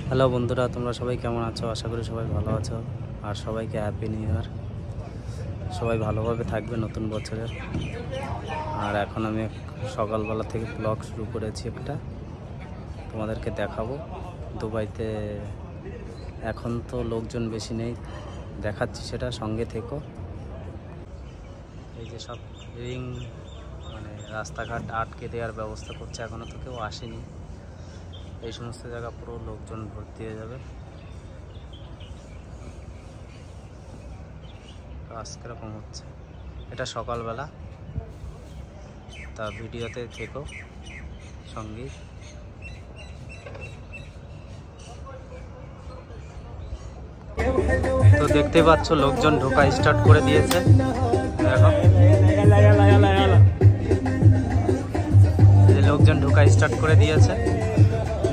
Hello বন্ধুরা, তোমরা সবাই কেমন আছো? আশা করি সবাই ভালো আছো। আর সবাইকে হ্যাপি নিউ ইয়ার। সবাই ভালোভাবে থাকবে নতুন বছরের। আর এখন আমি সকালবেলা থেকে ব্লগ শুরু করেছি একটা, তোমাদেরকে দেখাবো। দুবাইতে এখন তো লোকজন বেশি নেই, দেখাচ্ছি সেটা, সঙ্গে থেকো। এই যে সব রিং মানে রাস্তাঘাট আটকে দেওয়ার ব্যবস্থা করছে, এখনও তো কেউ আসেনি। এই সমস্ত জায়গা পুরো লোকজন ভর্তি হয়ে যাবে। কাজ কীরকম হচ্ছে, এটা সকালবেলা, তা ভিডিওতে থেকো সঙ্গে। তো দেখতে পাচ্ছ লোকজন ঢোকা স্টার্ট করে দিয়েছে। দেখো লোকজন ঢোকা স্টার্ট করে দিয়েছে,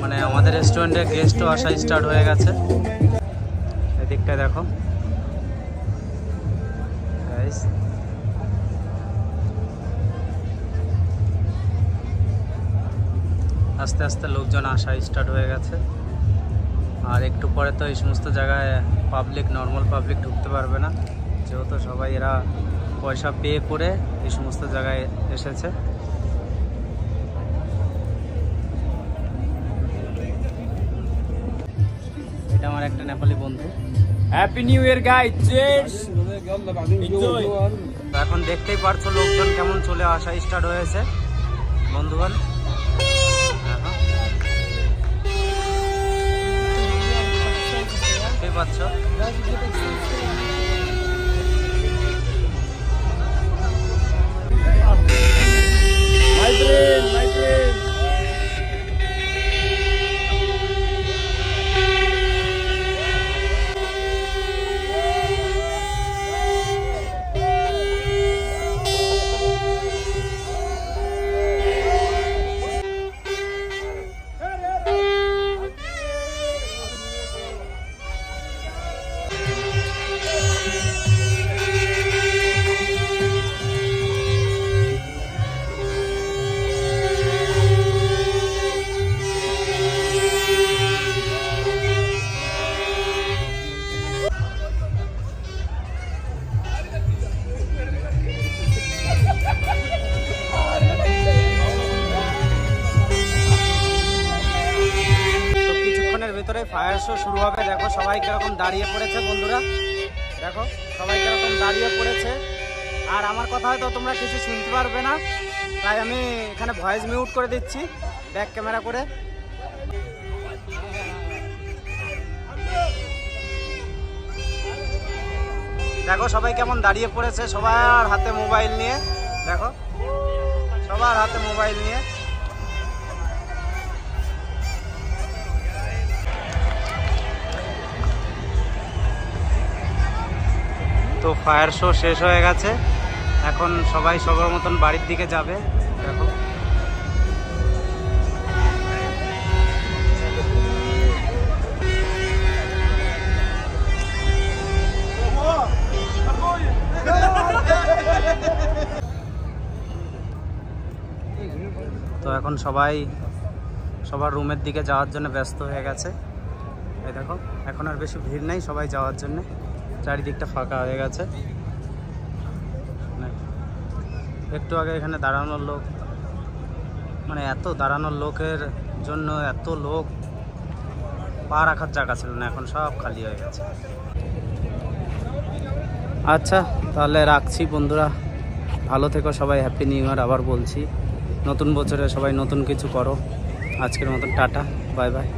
মানে আমাদের রেস্টুরেন্টে গেস্টও আসা স্টার্ট হয়ে গেছে। এদিকটা দেখো, আস্তে আস্তে লোকজন আসা স্টার্ট হয়ে গেছে। আর একটু পরে তো এই সমস্ত জায়গায় পাবলিক, নর্মাল পাবলিক ঢুকতে পারবে না, যেহেতু সবাই এরা পয়সা পে করে এই সমস্ত জায়গায় এসেছে। এটা আমার একটা নেপালি বন্ধু। Happy new year guys, cheers. এখন দেখতেই পারছো লোকজন কেমন চলে আসা স্টার্ট হয়েছে বন্ধুগণ। দেখতেই পাচ্ছ মাই ফ্রেন্ড, মাই ফ্রেন্ড। ভিতরে ফায়ার শো শুরু হবে। দেখো সবাই কিরকম দাঁড়িয়ে পড়েছে বন্ধুরা, দেখো সবাই কিরকম দাঁড়িয়ে পড়েছে। আর আমার কথা হয়তো তোমরা কিছু শুনতে পারবে না, তাই আমি এখানে ভয়েস মিউট করে দিচ্ছি ব্যাক ক্যামেরা করে। দেখো সবাই কেমন দাঁড়িয়ে পড়েছে, সবার হাতে মোবাইল নিয়ে। দেখো সবার হাতে মোবাইল নিয়ে। তো ফায়ার শো শেষ হয়ে গেছে, এখন সবাই সবার মতন বাড়ির দিকে যাবে। দেখো তো এখন সবাই সবার রুমের দিকে যাওয়ার জন্য ব্যস্ত হয়ে গেছে। এই দেখো এখন আর বেশি ভিড় নেই, সবাই যাওয়ার জন্য চারিদিকটা ফাঁকা হয়ে গেছে। একটু আগে এখানে দাঁড়ানোর লোক, মানে এত দাঁড়ানোর লোকের জন্য এত লোক, পা রাখার জায়গা ছিল না, এখন সব খালি হয়ে গেছে। আচ্ছা তাহলে রাখছি বন্ধুরা, ভালো থেকো সবাই, হ্যাপি নিউ ইয়ার। আবার বলছি নতুন বছরে সবাই নতুন কিছু করো। আজকের মতন টাটা, বাই বাই।